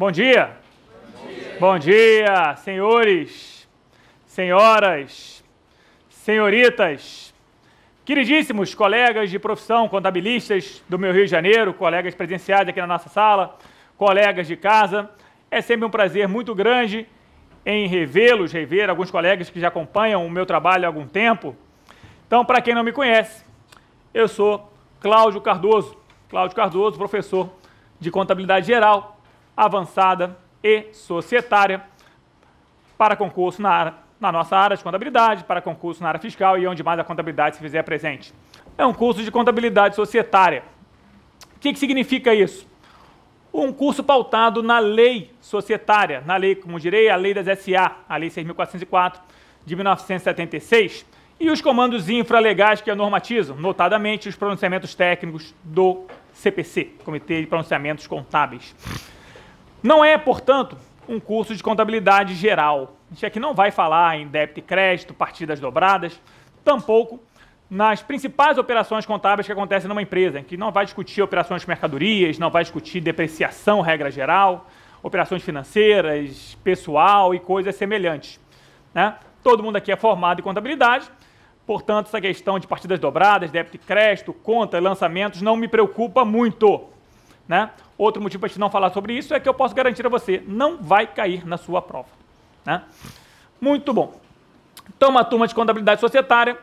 Bom dia. Bom dia, senhores, senhoras, senhoritas, queridíssimos colegas de profissão, contabilistas do meu Rio de Janeiro, colegas presenciais aqui na nossa sala, colegas de casa. É sempre um prazer muito grande em rever alguns colegas que já acompanham o meu trabalho há algum tempo. Então, para quem não me conhece, eu sou Cláudio Cardoso, professor de Contabilidade Geral, Avançada e Societária, para concurso na nossa área de contabilidade, para concurso na área fiscal e onde mais a contabilidade se fizer presente. É um curso de contabilidade societária. O que significa isso? Um curso pautado na lei societária, na lei, como direi, a lei das SA, a lei 6.404 de 1976, e os comandos infralegais que a normatizam, notadamente os pronunciamentos técnicos do CPC, Comitê de Pronunciamentos Contábeis. Não é, portanto, um curso de contabilidade geral. A gente aqui não vai falar em débito e crédito, partidas dobradas, tampouco nas principais operações contábeis que acontecem numa empresa, que não vai discutir operações de mercadorias, não vai discutir depreciação, regra geral, operações financeiras, pessoal e coisas semelhantes, né? Todo mundo aqui é formado em contabilidade, portanto, essa questão de partidas dobradas, débito e crédito, conta, lançamentos, não me preocupa muito, né? Outro motivo para a gente não falar sobre isso é que eu posso garantir a você, não vai cair na sua prova, né? Muito bom. Então, uma turma de contabilidade societária,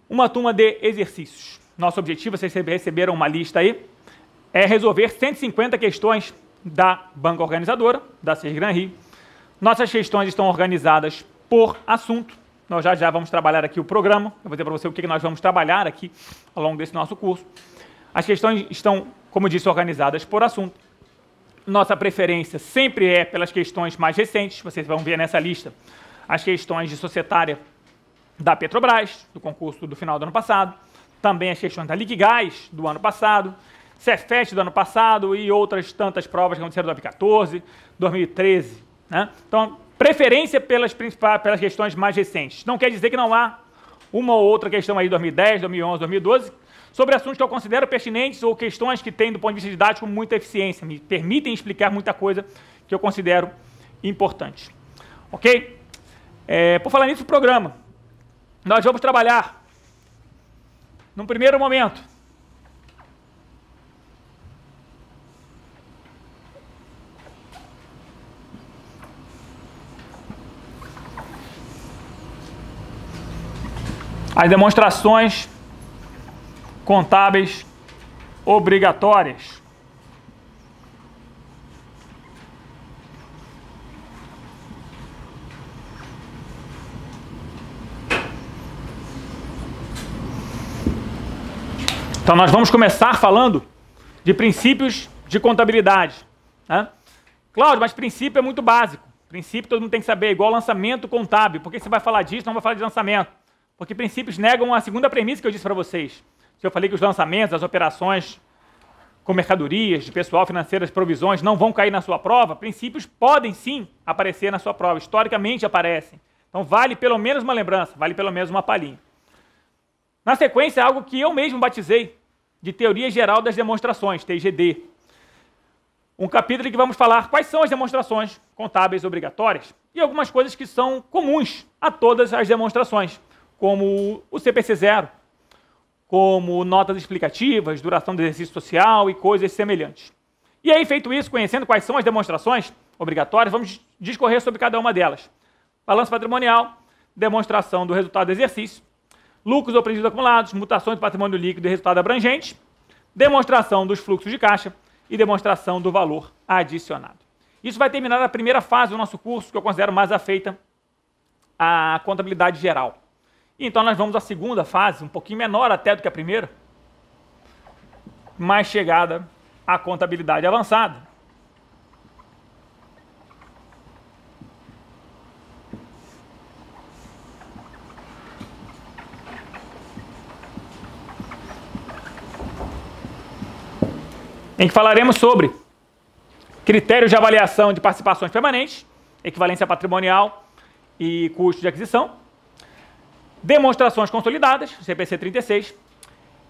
uma turma de exercícios. Nosso objetivo, vocês receberam uma lista aí, é resolver 150 questões da banca organizadora, da Sergran Rio. Nossas questões estão organizadas por assunto. Nós já vamos trabalhar aqui o programa. Eu vou dizer para você o que nós vamos trabalhar aqui ao longo desse nosso curso. As questões estão, como disse, organizadas por assunto. Nossa preferência sempre é pelas questões mais recentes. Vocês vão ver nessa lista as questões de societária da Petrobras, do concurso do final do ano passado, também as questões da Liquigás do ano passado, Cefet do ano passado e outras tantas provas que aconteceram em 2014, 2013. Né? Então, preferência pelas questões mais recentes. Não quer dizer que não há uma ou outra questão aí de 2010, 2011, 2012, sobre assuntos que eu considero pertinentes ou questões que têm, do ponto de vista didático, muita eficiência, me permitem explicar muita coisa que eu considero importante. Ok? Por falar nisso, o programa. Nós vamos trabalhar, num primeiro momento, as demonstrações contábeis obrigatórias. Então, nós vamos começar falando de princípios de contabilidade, né? Cláudio, mas princípio é muito básico. Princípio todo mundo tem que saber, igual lançamento contábil. Por que você vai falar disso, não vai falar de lançamento? Porque princípios negam a segunda premissa que eu disse para vocês. Se eu falei que os lançamentos, as operações com mercadorias, de pessoal, financeiras, provisões, não vão cair na sua prova, princípios podem sim aparecer na sua prova. Historicamente aparecem. Então, vale pelo menos uma lembrança, vale pelo menos uma palhinha. Na sequência, algo que eu mesmo batizei de Teoria Geral das Demonstrações, TGD. Um capítulo em que vamos falar quais são as demonstrações contábeis obrigatórias e algumas coisas que são comuns a todas as demonstrações, como o CPC 0, como notas explicativas, duração do exercício social e coisas semelhantes. E aí, feito isso, conhecendo quais são as demonstrações obrigatórias, vamos discorrer sobre cada uma delas. Balanço patrimonial, demonstração do resultado do exercício, lucros ou prejuízos acumulados, mutações do patrimônio líquido e resultado abrangente, demonstração dos fluxos de caixa e demonstração do valor adicionado. Isso vai terminar a primeira fase do nosso curso, que eu considero mais afeita à contabilidade geral. Então, nós vamos à segunda fase, um pouquinho menor até do que a primeira, mais chegada à contabilidade avançada. Em que falaremos sobre critérios de avaliação de participações permanentes, equivalência patrimonial e custo de aquisição, demonstrações consolidadas, CPC 36,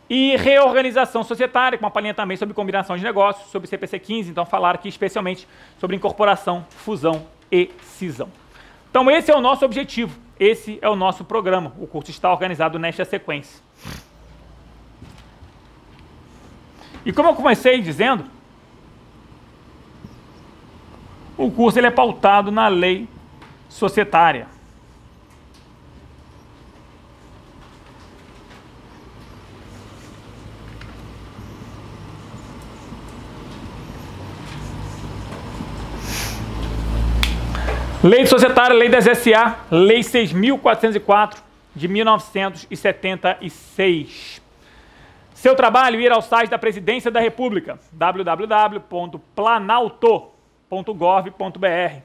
E reorganização societária, com uma palhinha também sobre combinação de negócios, sobre CPC 15, então falar aqui especialmente sobre incorporação, fusão e cisão. Então esse é o nosso objetivo, esse é o nosso programa, o curso está organizado nesta sequência. E como eu comecei dizendo, o curso ele é pautado na lei societária. Lei societária, lei das SA, lei 6.404 de 1976. Seu trabalho ir ao site da Presidência da República, www.planalto.gov.br.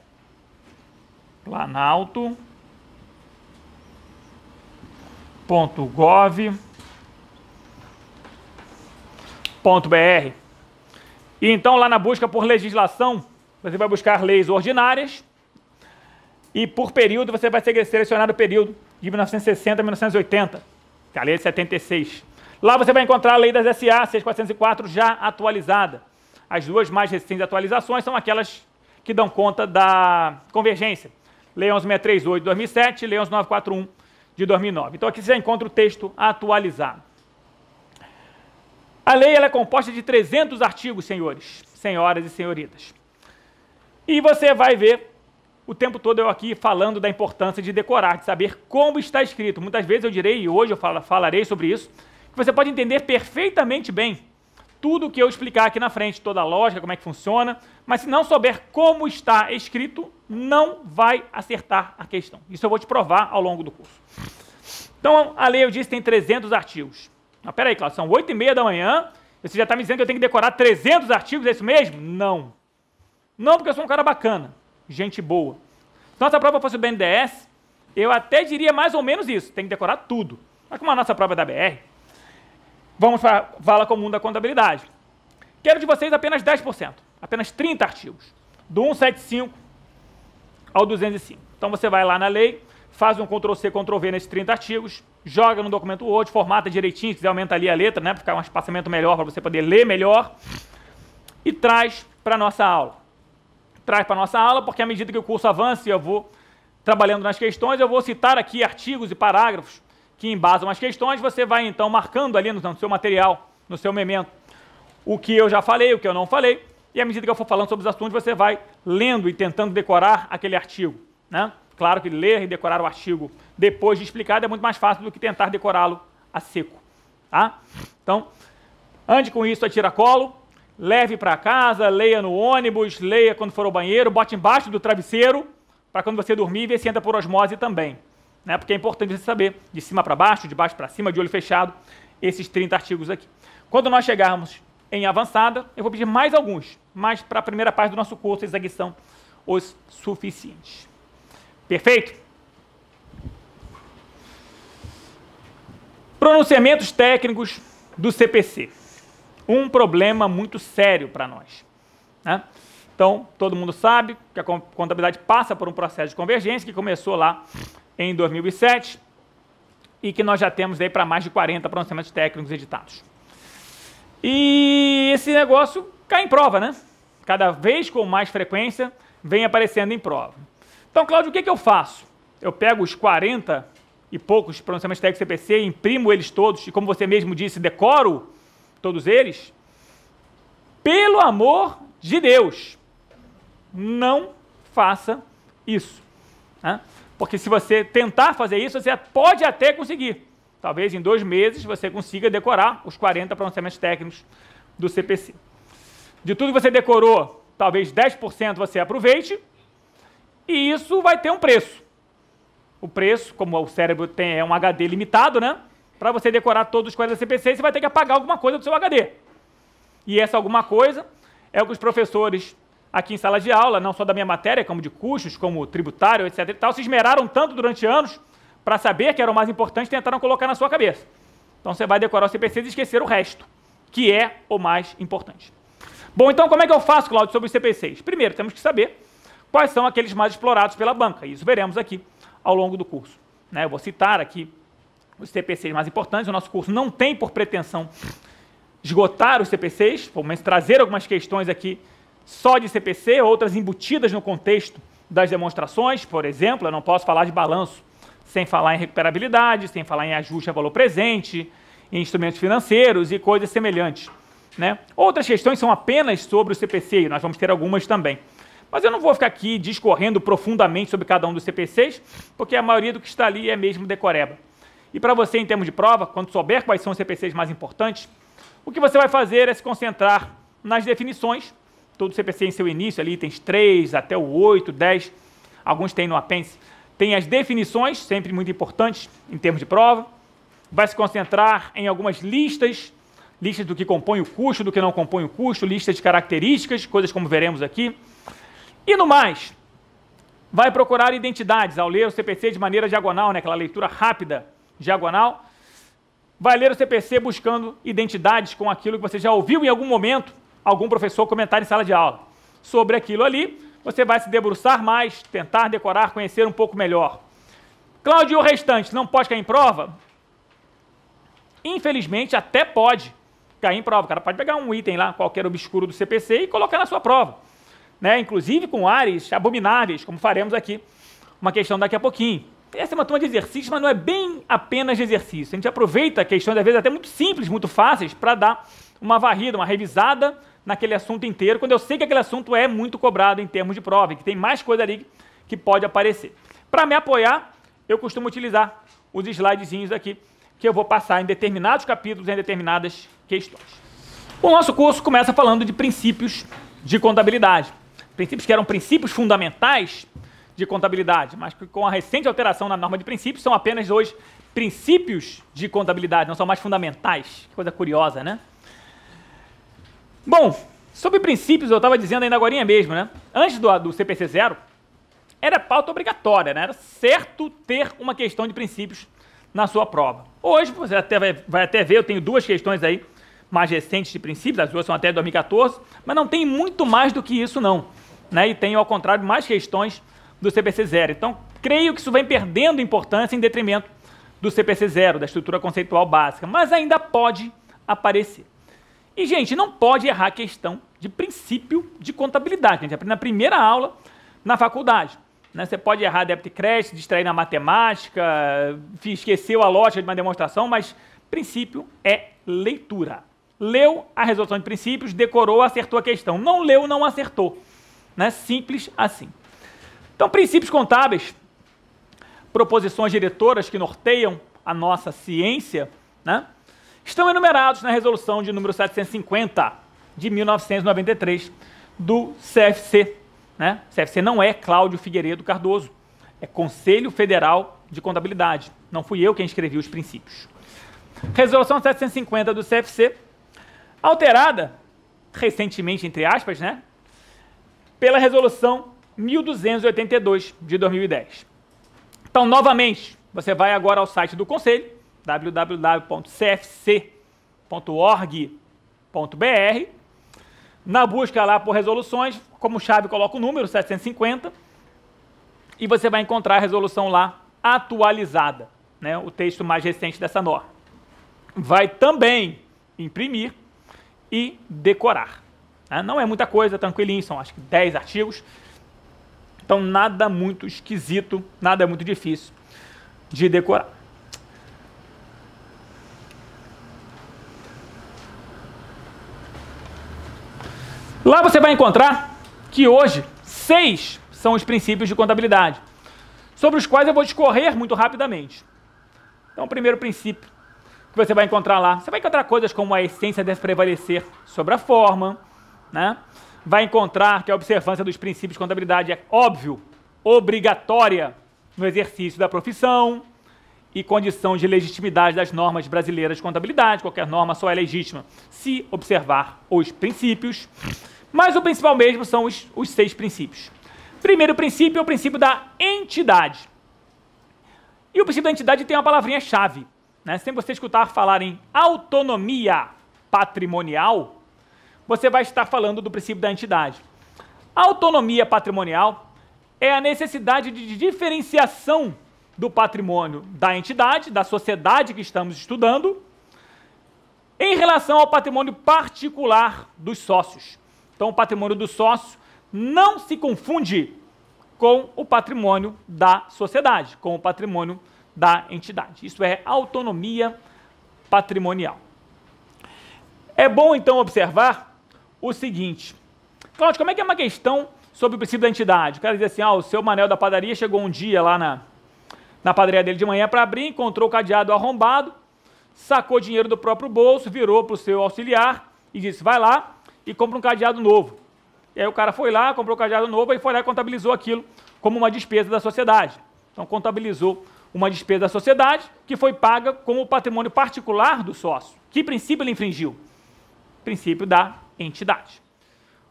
planalto.gov.br. E então lá na busca por legislação, você vai buscar leis ordinárias. E por período, você vai selecionar o período de 1960 a 1980, que é a lei de 76. Lá você vai encontrar a lei das SA, 6.404, já atualizada. As duas mais recentes atualizações são aquelas que dão conta da convergência. Lei 11.638 de 2007 e Lei 11.941 de 2009. Então aqui você já encontra o texto atualizado. A lei ela é composta de 300 artigos, senhores, senhoras e senhoritas. E você vai ver o tempo todo eu aqui falando da importância de decorar, de saber como está escrito. Muitas vezes eu direi, e hoje eu falarei sobre isso, que você pode entender perfeitamente bem tudo o que eu explicar aqui na frente, toda a lógica, como é que funciona, mas se não souber como está escrito, não vai acertar a questão. Isso eu vou te provar ao longo do curso. Então, a lei, eu disse, tem 300 artigos. Mas peraí, Cláudio, são 8h30 da manhã, e você já está me dizendo que eu tenho que decorar 300 artigos, é isso mesmo? Não. Não, porque eu sou um cara bacana. Gente boa. Se nossa prova fosse o BNDES, eu até diria mais ou menos isso. Tem que decorar tudo. Mas como a nossa prova é da BR, vamos para a vala comum da contabilidade. Quero de vocês apenas 10%. Apenas 30 artigos. Do 175 ao 205. Então você vai lá na lei, faz um Ctrl+C, Ctrl+V nesses 30 artigos, joga no documento Word, formata direitinho, se quiser aumenta ali a letra, né, para ficar um espaçamento melhor, para você poder ler melhor, e traz para a nossa aula. Traz para a nossa aula, porque à medida que o curso avança e eu vou trabalhando nas questões, eu vou citar aqui artigos e parágrafos que embasam as questões, você vai então marcando ali no seu material, no seu memento, o que eu já falei, o que eu não falei, e à medida que eu for falando sobre os assuntos, você vai lendo e tentando decorar aquele artigo, né? Claro que ler e decorar o artigo depois de explicado é muito mais fácil do que tentar decorá-lo a seco, tá? Então, ande com isso a tiracolo, leve para casa, leia no ônibus, leia quando for ao banheiro, bote embaixo do travesseiro, para quando você dormir, ver se entra por osmose também, né? Porque é importante você saber, de cima para baixo, de baixo para cima, de olho fechado, esses 30 artigos aqui. Quando nós chegarmos em avançada, eu vou pedir mais alguns, mas para a primeira parte do nosso curso, esses aqui são os suficientes. Perfeito? Pronunciamentos técnicos do CPC. Um problema muito sério para nós, né? Então, todo mundo sabe que a contabilidade passa por um processo de convergência que começou lá em 2007 e que nós já temos aí para mais de 40 pronunciamentos técnicos editados. E esse negócio cai em prova, né? Cada vez com mais frequência vem aparecendo em prova. Então, Cláudio, o que eu faço? Eu pego os 40 e poucos pronunciamentos técnicos CPC, imprimo eles todos e, como você mesmo disse, decoro todos eles? Pelo amor de Deus, não faça isso, né? Porque se você tentar fazer isso, você pode até conseguir. Talvez em 2 meses você consiga decorar os 40 pronunciamentos técnicos do CPC. De tudo que você decorou, talvez 10% você aproveite, e isso vai ter um preço. O preço, como o cérebro é um HD limitado, né? Para você decorar todos os 40 CPC, você vai ter que apagar alguma coisa do seu HD. E essa alguma coisa é o que os professores aqui em sala de aula, não só da minha matéria, como de custos, como tributário, etc. e tal, se esmeraram tanto durante anos para saber que era o mais importante, tentaram colocar na sua cabeça. Então você vai decorar os CPCs e esquecer o resto, que é o mais importante. Bom, então como é que eu faço, Cláudio, sobre os CPCs? Primeiro, temos que saber quais são aqueles mais explorados pela banca. Isso veremos aqui ao longo do curso, né? Eu vou citar aqui os CPCs mais importantes. O nosso curso não tem por pretensão esgotar os CPCs, pelo menos trazer algumas questões aqui só de CPC, outras embutidas no contexto das demonstrações. Por exemplo, eu não posso falar de balanço sem falar em recuperabilidade, sem falar em ajuste a valor presente, em instrumentos financeiros e coisas semelhantes, né? Outras questões são apenas sobre o CPC, e nós vamos ter algumas também. Mas eu não vou ficar aqui discorrendo profundamente sobre cada um dos CPCs, porque a maioria do que está ali é mesmo decoreba. E para você, em termos de prova, quando souber quais são os CPCs mais importantes, o que você vai fazer é se concentrar nas definições. Todo CPC em seu início, ali, itens 3 até o 8, 10, alguns têm no apêndice. Tem as definições, sempre muito importantes em termos de prova. Vai se concentrar em algumas listas do que compõe o custo, do que não compõe o custo, listas de características, coisas como veremos aqui. E no mais, vai procurar identidades ao ler o CPC de maneira diagonal, né, aquela leitura rápida, diagonal. Vai ler o CPC buscando identidades com aquilo que você já ouviu em algum momento algum professor comentar em sala de aula. Sobre aquilo ali, você vai se debruçar mais, tentar decorar, conhecer um pouco melhor. Cláudio, e o restante não pode cair em prova? Infelizmente, até pode cair em prova. O cara pode pegar um item lá, qualquer obscuro do CPC, e colocar na sua prova, né? Inclusive com áreas abomináveis, como faremos aqui, uma questão daqui a pouquinho. Essa é uma turma de exercício, mas não é bem apenas de exercício. A gente aproveita questões, às vezes, até muito simples, muito fáceis, para dar uma varrida, uma revisada naquele assunto inteiro, quando eu sei que aquele assunto é muito cobrado em termos de prova, e que tem mais coisa ali que pode aparecer. Para me apoiar, eu costumo utilizar os slidezinhos aqui, que eu vou passar em determinados capítulos, em determinadas questões. O nosso curso começa falando de princípios de contabilidade. Princípios que eram princípios fundamentais de contabilidade, mas que com a recente alteração na norma de princípios são apenas hoje princípios de contabilidade, não são mais fundamentais. Coisa curiosa, né? Bom, sobre princípios eu estava dizendo ainda agorinha mesmo, né? Antes do CPC 0, era pauta obrigatória, né? Era certo ter uma questão de princípios na sua prova. Hoje, você vai até ver, eu tenho duas questões aí mais recentes de princípios, as duas são até de 2014, mas não tem muito mais do que isso não, né? E tenho, ao contrário, mais questões do CPC 0. Então, creio que isso vem perdendo importância em detrimento do CPC 0, da estrutura conceitual básica, mas ainda pode aparecer. E, gente, não pode errar a questão de princípio de contabilidade, que a gente aprende na primeira aula na faculdade, né? Você pode errar débito e crédito, distrair na matemática, esqueceu a lógica de uma demonstração, mas princípio é leitura. Leu a resolução de princípios, decorou, acertou a questão. Não leu, não acertou, né? Simples assim. Então, princípios contábeis, proposições diretoras que norteiam a nossa ciência, né, estão enumerados na resolução de número 750 de 1993 do CFC. Né? CFC não é Cláudio Figueiredo Cardoso, é Conselho Federal de Contabilidade. Não fui eu quem escrevi os princípios. Resolução 750 do CFC, alterada recentemente, entre aspas, né, pela resolução 1282 de 2010. Então, novamente, você vai agora ao site do Conselho, www.cfc.org.br. Na busca lá por resoluções, como chave coloca o número 750 e você vai encontrar a resolução lá atualizada, né, o texto mais recente dessa norma. Vai também imprimir e decorar. Né? Não é muita coisa, tranquilinho, são acho que 10 artigos. Então, nada muito esquisito, nada muito difícil de decorar. Lá você vai encontrar que hoje 6 são os princípios de contabilidade, sobre os quais eu vou discorrer muito rapidamente. Então, o primeiro princípio que você vai encontrar lá, você vai encontrar coisas como a essência deve prevalecer sobre a forma, né? Vai encontrar que a observância dos princípios de contabilidade é, óbvio, obrigatória no exercício da profissão e condição de legitimidade das normas brasileiras de contabilidade. Qualquer norma só é legítima se observar os princípios. Mas o principal mesmo são os 6 princípios. Primeiro princípio é o princípio da entidade. E o princípio da entidade tem uma palavrinha-chave, né? Sempre você escutar falar em autonomia patrimonial, você vai estar falando do princípio da entidade. A autonomia patrimonial é a necessidade de diferenciação do patrimônio da entidade, da sociedade que estamos estudando, em relação ao patrimônio particular dos sócios. Então, o patrimônio do sócio não se confunde com o patrimônio da sociedade, com o patrimônio da entidade. Isso é autonomia patrimonial. É bom, então, observar o seguinte. Cláudio, como é que é uma questão sobre o princípio da entidade? O cara diz assim, o seu Manel da padaria chegou um dia lá na padaria dele de manhã para abrir, encontrou o cadeado arrombado, sacou dinheiro do próprio bolso, virou para o seu auxiliar e disse, vai lá e compra um cadeado novo. E aí o cara foi lá, comprou o cadeado novo e foi lá e contabilizou aquilo como uma despesa da sociedade. Então, contabilizou uma despesa da sociedade que foi paga com o patrimônio particular do sócio. Que princípio ele infringiu? Princípio da entidade.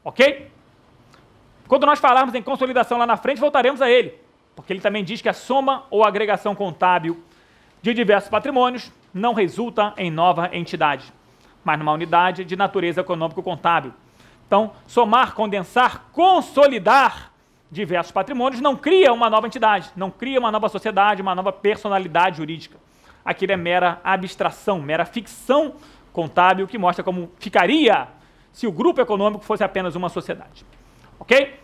Ok? Quando nós falarmos em consolidação lá na frente, voltaremos a ele, porque ele também diz que a soma ou agregação contábil de diversos patrimônios não resulta em nova entidade, mas numa unidade de natureza econômico-contábil. Então, somar, condensar, consolidar diversos patrimônios não cria uma nova entidade, não cria uma nova sociedade, uma nova personalidade jurídica. Aquilo é mera abstração, mera ficção contábil que mostra como ficaria se o grupo econômico fosse apenas uma sociedade. Ok?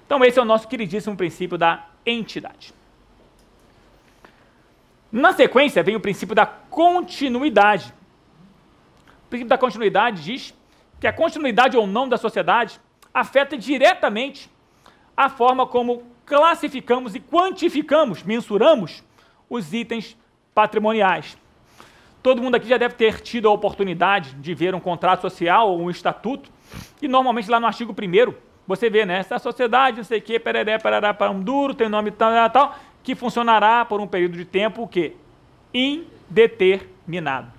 Então, esse é o nosso queridíssimo princípio da entidade. Na sequência, vem o princípio da continuidade. O princípio da continuidade diz que a continuidade ou não da sociedade afeta diretamente a forma como classificamos e quantificamos, mensuramos os itens patrimoniais. Todo mundo aqui já deve ter tido a oportunidade de ver um contrato social ou um estatuto, e normalmente lá no artigo 1º, você vê, né, essa sociedade, não sei o que, pereré, parará, param duro, tem nome tal, que funcionará por um período de tempo, o quê? Indeterminado.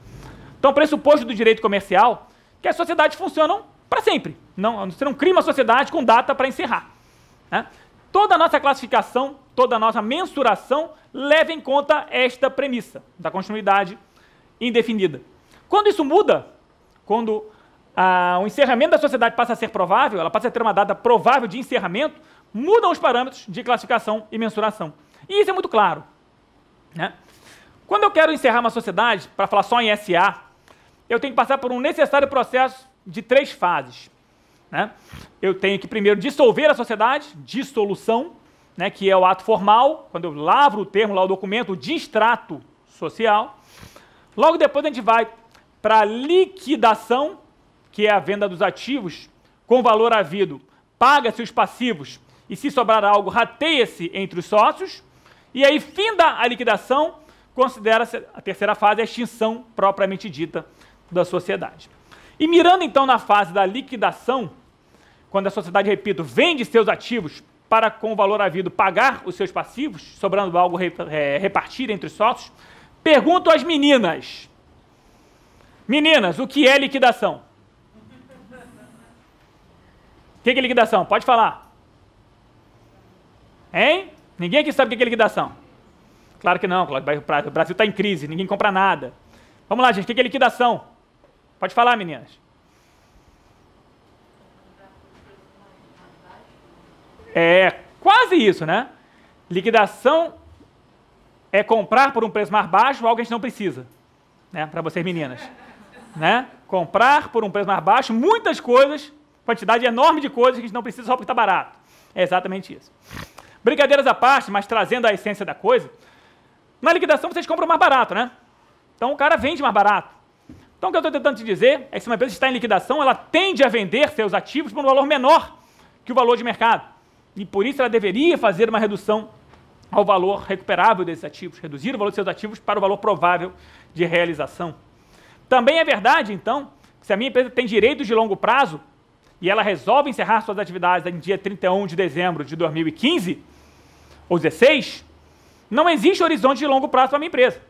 Então, pressuposto do direito comercial, que as sociedades funcionam para sempre. Você não cria uma sociedade com data para encerrar. Né? Toda a nossa classificação, toda a nossa mensuração leva em conta esta premissa da continuidade indefinida. Quando isso muda, quando o encerramento da sociedade passa a ser provável, ela passa a ter uma data provável de encerramento, mudam os parâmetros de classificação e mensuração. E isso é muito claro. Né? Quando eu quero encerrar uma sociedade, para falar só em SA, eu tenho que passar por um necessário processo de 3 fases. Né? Eu tenho que primeiro dissolver a sociedade, dissolução, né, que é o ato formal, quando eu lavro o termo lá, o documento, o distrato social. Logo depois a gente vai para a liquidação, que é a venda dos ativos com valor havido, paga-se os passivos e se sobrar algo, rateia-se entre os sócios. E aí, finda a liquidação, considera-se a terceira fase a extinção propriamente dita da sociedade. E mirando então na fase da liquidação, quando a sociedade, repito, vende seus ativos para com o valor havido pagar os seus passivos, sobrando algo repartir entre os sócios, pergunto às meninas. Meninas, o que é liquidação? O que é liquidação? Pode falar. Hein? Ninguém aqui sabe o que é liquidação. Claro que não, Cláudio. O Brasil está em crise, ninguém compra nada. Vamos lá, gente, o que é liquidação? Pode falar, meninas. É quase isso, né? Liquidação é comprar por um preço mais baixo algo que a gente não precisa. Né? Para vocês, meninas. Né? Comprar por um preço mais baixo muitas coisas, quantidade enorme de coisas que a gente não precisa só porque está barato. É exatamente isso. Brincadeiras à parte, mas trazendo a essência da coisa, na liquidação vocês compram mais barato, né? Então o cara vende mais barato. Então o que eu estou tentando te dizer é que se uma empresa está em liquidação, ela tende a vender seus ativos por um valor menor que o valor de mercado. E por isso ela deveria fazer uma redução ao valor recuperável desses ativos, reduzir o valor de seus ativos para o valor provável de realização. Também é verdade, então, que se a minha empresa tem direitos de longo prazo e ela resolve encerrar suas atividades em dia 31 de dezembro de 2015 ou 16, não existe horizonte de longo prazo para a minha empresa.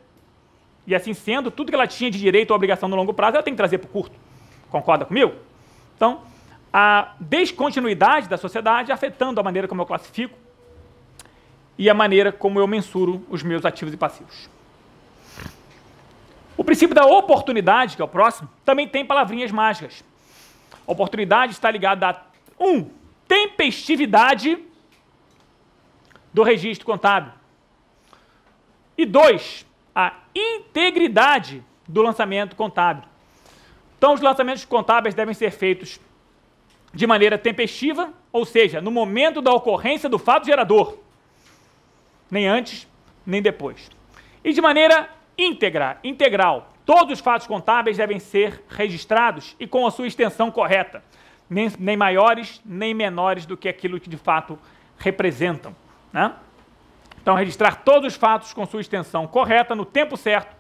E assim sendo, tudo que ela tinha de direito ou obrigação no longo prazo, ela tem que trazer para o curto. Concorda comigo? Então, a descontinuidade da sociedade afetando a maneira como eu classifico e a maneira como eu mensuro os meus ativos e passivos. O princípio da oportunidade, que é o próximo, também tem palavrinhas mágicas. A oportunidade está ligada a, tempestividade do registro contábil. E 2, a integridade do lançamento contábil. Então, os lançamentos contábeis devem ser feitos de maneira tempestiva, ou seja, no momento da ocorrência do fato gerador, nem antes, nem depois. E de maneira integral. Todos os fatos contábeis devem ser registrados e com a sua extensão correta, nem maiores, nem menores do que aquilo que de fato representam, né? Então, registrar todos os fatos com sua extensão correta, no tempo certo,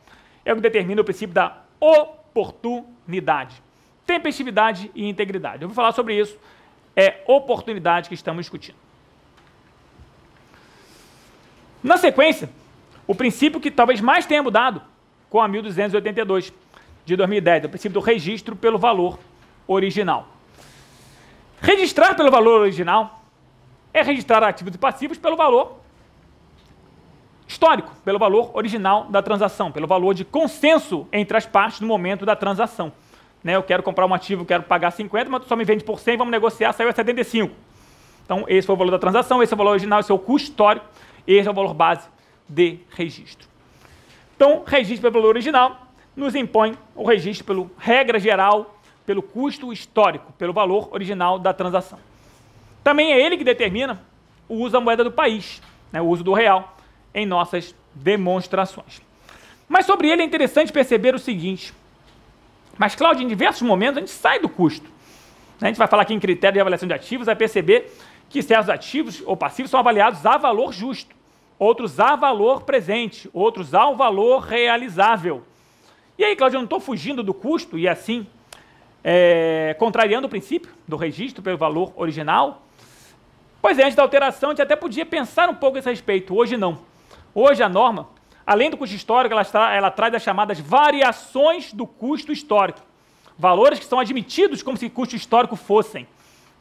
é o que determina o princípio da oportunidade. Tempestividade e integridade. Eu vou falar sobre isso, é oportunidade que estamos discutindo. Na sequência, o princípio que talvez mais tenha mudado com a 1282 de 2010, o princípio do registro pelo valor original. Registrar pelo valor original é registrar ativos e passivos pelo valor histórico, pelo valor original da transação, pelo valor de consenso entre as partes no momento da transação. Né? Eu quero comprar um ativo, quero pagar 50, mas tu só me vende por 100, vamos negociar, saiu a 75. Então, esse foi o valor da transação, esse é o valor original, esse é o custo histórico, esse é o valor base de registro. Então, registro pelo valor original nos impõe o registro pelo regra geral, pelo custo histórico, pelo valor original da transação. Também é ele que determina o uso da moeda do país, né, o uso do real, em nossas demonstrações. Mas sobre ele é interessante perceber o seguinte, mas, Cláudio, em diversos momentos a gente sai do custo. A gente vai falar aqui em critério de avaliação de ativos, vai perceber que certos ativos ou passivos são avaliados a valor justo, outros a valor presente, outros ao valor realizável. E aí, Cláudio, eu não estou fugindo do custo e assim, contrariando o princípio do registro pelo valor original? Pois é, antes da alteração a gente até podia pensar um pouco a esse respeito, hoje não. Hoje a norma, além do custo histórico, ela traz as chamadas variações do custo histórico. Valores que são admitidos como se custo histórico fossem,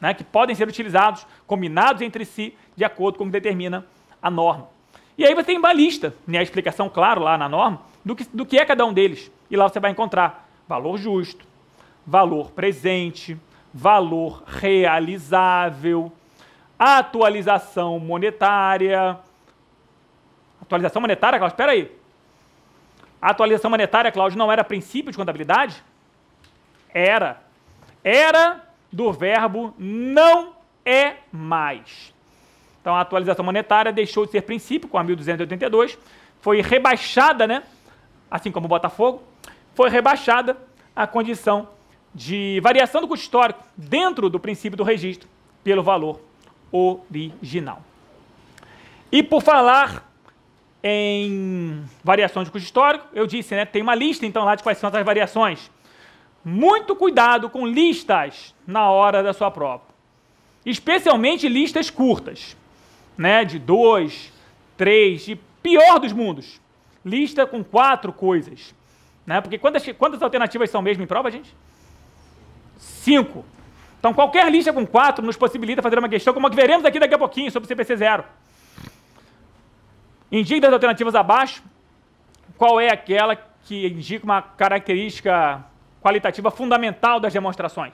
né, que podem ser utilizados, combinados entre si, de acordo com o que determina a norma. E aí você tem uma lista, né, a explicação, claro, lá na norma, do que é cada um deles. E lá você vai encontrar valor justo, valor presente, valor realizável, atualização monetária. Atualização monetária, Cláudio, espera aí. A atualização monetária, Cláudio, não era princípio de contabilidade? Era. Era do verbo não é mais. Então, a atualização monetária deixou de ser princípio com a 1282, foi rebaixada, né? Assim como o Botafogo, foi rebaixada a condição de variação do custo histórico dentro do princípio do registro pelo valor original. E por falar em variações de custo histórico, eu disse, né, tem uma lista então lá de quais são as variações. Muito cuidado com listas na hora da sua prova. Especialmente listas curtas, né, de 2, 3, e pior dos mundos, lista com 4 coisas. Né, porque quantas alternativas são mesmo em prova, gente? 5. Então qualquer lista com 4 nos possibilita fazer uma questão como a que veremos aqui daqui a pouquinho sobre o CPC 0. Indique das alternativas abaixo qual é aquela que indica uma característica qualitativa fundamental das demonstrações.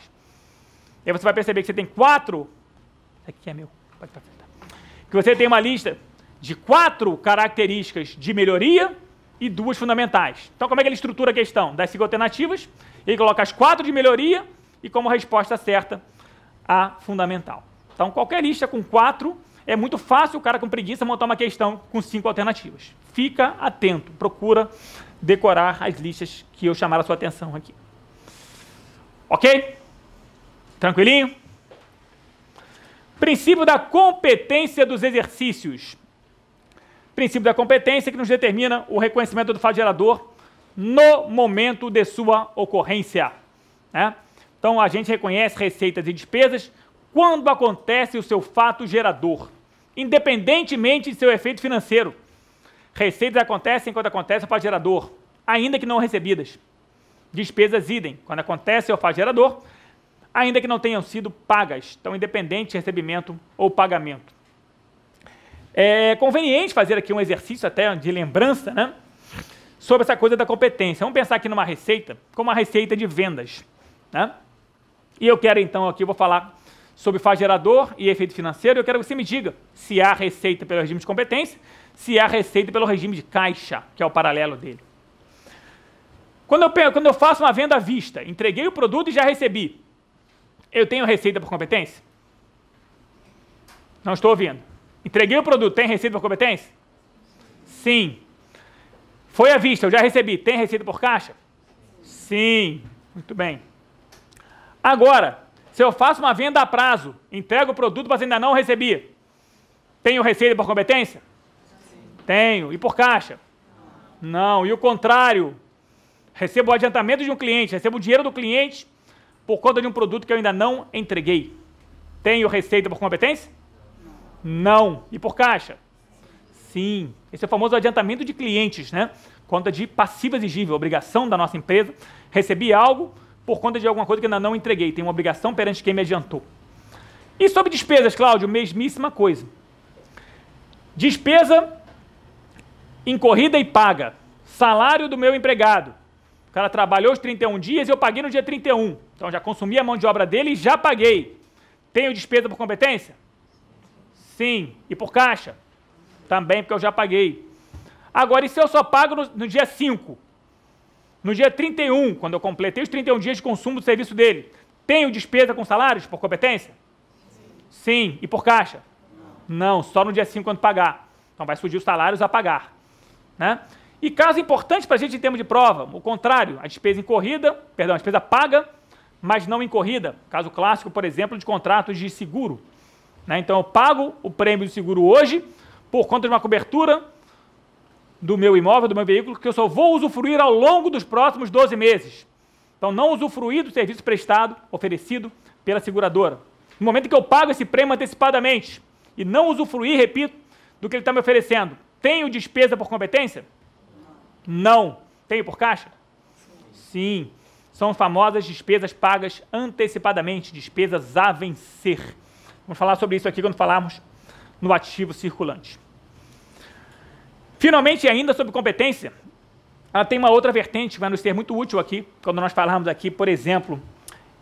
E aí você vai perceber que você tem 4... Isso aqui é meu, pode facilitar. Que você tem uma lista de 4 características de melhoria e 2 fundamentais. Então, como é que ele estrutura a questão? Das 5 alternativas, ele coloca as 4 de melhoria e como resposta certa a fundamental. Então, qualquer lista com 4... é muito fácil o cara com preguiça montar uma questão com 5 alternativas. Fica atento, procura decorar as listas que eu chamar a sua atenção aqui. Ok? Tranquilinho? Princípio da competência dos exercícios. Princípio da competência que nos determina o reconhecimento do fato gerador no momento de sua ocorrência. Né? Então, a gente reconhece receitas e despesas quando acontece o seu fato gerador, independentemente de seu efeito financeiro. Receitas acontecem quando acontece o fato gerador, ainda que não recebidas. Despesas idem, quando acontece o fato gerador, ainda que não tenham sido pagas, então independente de recebimento ou pagamento. É conveniente fazer aqui um exercício até de lembrança, né, sobre essa coisa da competência. Vamos pensar aqui numa receita, como uma receita de vendas. Né? E eu quero então, aqui eu vou falar sobre fato gerador e efeito financeiro. Eu quero que você me diga se há receita pelo regime de competência, se é a receita pelo regime de caixa, que é o paralelo dele. Quando eu faço uma venda à vista, entreguei o produto e já recebi, eu tenho receita por competência? Não estou ouvindo. Entreguei o produto, tem receita por competência? Sim. Foi à vista, eu já recebi, tem receita por caixa? Sim. Muito bem. Agora, se eu faço uma venda a prazo, entrego o produto, mas ainda não recebi, tenho receita por competência? Tenho. E por caixa? Não. E o contrário? Recebo o adiantamento de um cliente, recebo o dinheiro do cliente por conta de um produto que eu ainda não entreguei. Tenho receita por competência? Não. E por caixa? Sim. Esse é o famoso adiantamento de clientes, né? Conta de passivo exigível, obrigação da nossa empresa. Recebi algo por conta de alguma coisa que ainda não entreguei. Tenho uma obrigação perante quem me adiantou. E sobre despesas, Cláudio, mesmíssima coisa. Despesa incorrida e paga. Salário do meu empregado. O cara trabalhou os 31 dias e eu paguei no dia 31. Então já consumi a mão de obra dele e já paguei. Tenho despesa por competência? Sim. E por caixa? Também, porque eu já paguei. Agora, e se eu só pago no dia 5? No dia 31, quando eu completei os 31 dias de consumo do serviço dele, tenho despesa com salários por competência? Sim. E por caixa? Não, só no dia 5 quando pagar. Então vai surgir os salários a pagar, né? E caso importante para a gente em termos de prova, o contrário, a despesa a despesa paga, mas não incorrida. Caso clássico, por exemplo, de contratos de seguro, né? Então eu pago o prêmio do seguro hoje por conta de uma cobertura do meu imóvel, do meu veículo, que eu só vou usufruir ao longo dos próximos 12 meses. Então não usufruir do serviço prestado, oferecido pela seguradora. No momento que eu pago esse prêmio antecipadamente e não usufruir, repito, do que ele está me oferecendo, tenho despesa por competência? Não. Tenho por caixa? Sim. São famosas despesas pagas antecipadamente, despesas a vencer. Vamos falar sobre isso aqui quando falarmos no ativo circulante. Finalmente, ainda sobre competência, ela tem uma outra vertente que vai nos ser muito útil aqui, quando nós falarmos aqui, por exemplo,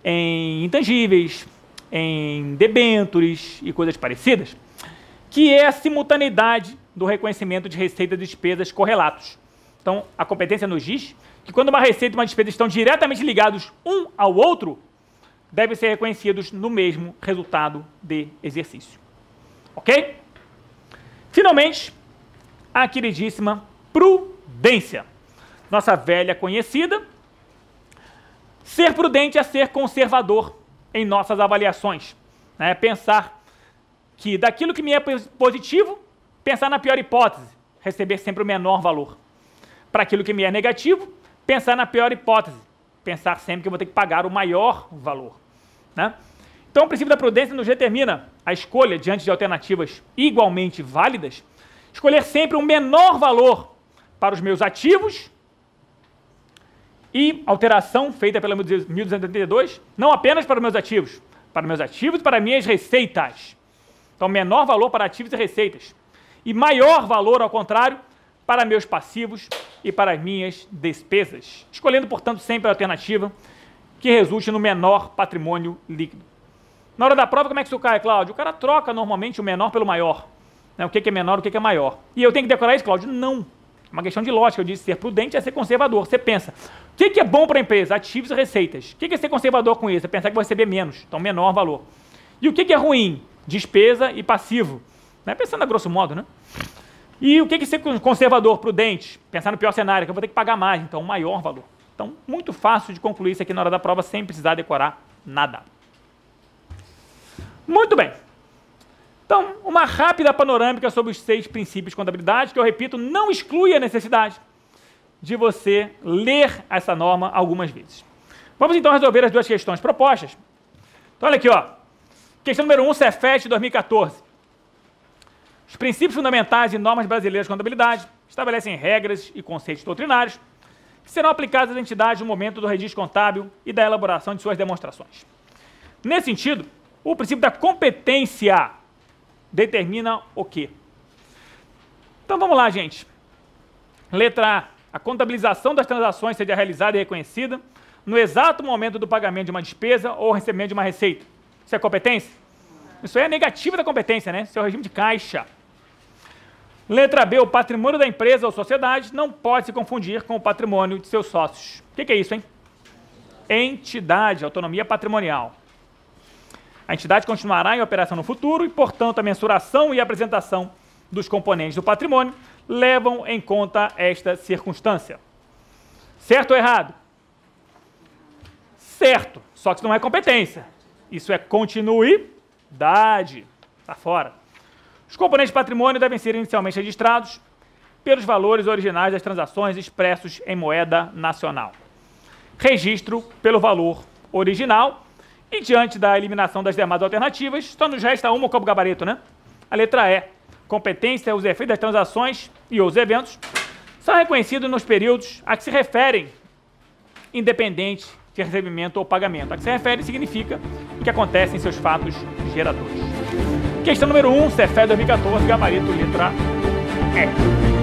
em intangíveis, em debêntures e coisas parecidas, que é a simultaneidade do reconhecimento de receita e despesas correlatos. Então, a competência nos diz que quando uma receita e uma despesa estão diretamente ligados um ao outro, devem ser reconhecidos no mesmo resultado de exercício. Ok? Finalmente, a queridíssima prudência. Nossa velha conhecida. Ser prudente é ser conservador em nossas avaliações. Né? Pensar que daquilo que me é positivo, pensar na pior hipótese, receber sempre o menor valor. Para aquilo que me é negativo, pensar na pior hipótese, pensar sempre que eu vou ter que pagar o maior valor. Né? Então, o princípio da prudência nos determina a escolha diante de alternativas igualmente válidas, escolher sempre um menor valor para os meus ativos e alteração feita pela 1282, não apenas para os meus ativos e para minhas receitas. Então, menor valor para ativos e receitas. E maior valor, ao contrário, para meus passivos e para as minhas despesas. Escolhendo, portanto, sempre a alternativa que resulte no menor patrimônio líquido. Na hora da prova, como é que isso cai, Cláudio? O cara troca normalmente o menor pelo maior. Né? O que é menor, o que é maior. E eu tenho que decorar isso, Cláudio? Não. É uma questão de lógica. Eu disse, ser prudente é ser conservador. Você pensa, o que é bom para a empresa? Ativos e receitas. O que é ser conservador com isso? É pensar que vai receber menos, então menor valor. E o que é ruim? Despesa e passivo. Né? Pensando a grosso modo, né? E o que é ser conservador, prudente? Pensar no pior cenário, que eu vou ter que pagar mais, então maior valor. Então, muito fácil de concluir isso aqui na hora da prova, sem precisar decorar nada. Muito bem. Então, uma rápida panorâmica sobre os 6 princípios de contabilidade, que eu repito, não exclui a necessidade de você ler essa norma algumas vezes. Vamos então resolver as 2 questões propostas. Então, olha aqui, ó. Questão número 1, Cefet 2014. Os princípios fundamentais e normas brasileiras de contabilidade estabelecem regras e conceitos doutrinários que serão aplicados às entidades no momento do registro contábil e da elaboração de suas demonstrações. Nesse sentido, o princípio da competência determina o quê? Então vamos lá, gente. Letra A. A contabilização das transações seja realizada e reconhecida no exato momento do pagamento de uma despesa ou recebimento de uma receita. Isso é competência? Isso aí é negativa da competência, né? Isso é o regime de caixa. Letra B, o patrimônio da empresa ou sociedade não pode se confundir com o patrimônio de seus sócios. O que é isso, hein? Entidade, autonomia patrimonial. A entidade continuará em operação no futuro e, portanto, a mensuração e apresentação dos componentes do patrimônio levam em conta esta circunstância. Certo ou errado? Certo, só que isso não é competência. Isso é continuidade. Está fora. Os componentes de patrimônio devem ser inicialmente registrados pelos valores originais das transações expressos em moeda nacional. Registro pelo valor original e, diante da eliminação das demais alternativas, só nos resta uma como gabarito, né? A letra E. Competência, os efeitos das transações e os eventos são reconhecidos nos períodos a que se referem, independente de recebimento ou pagamento. A que se refere significa que acontece em seus fatos geradores. Questão número 1, Cefé 2014, gabarito letra E.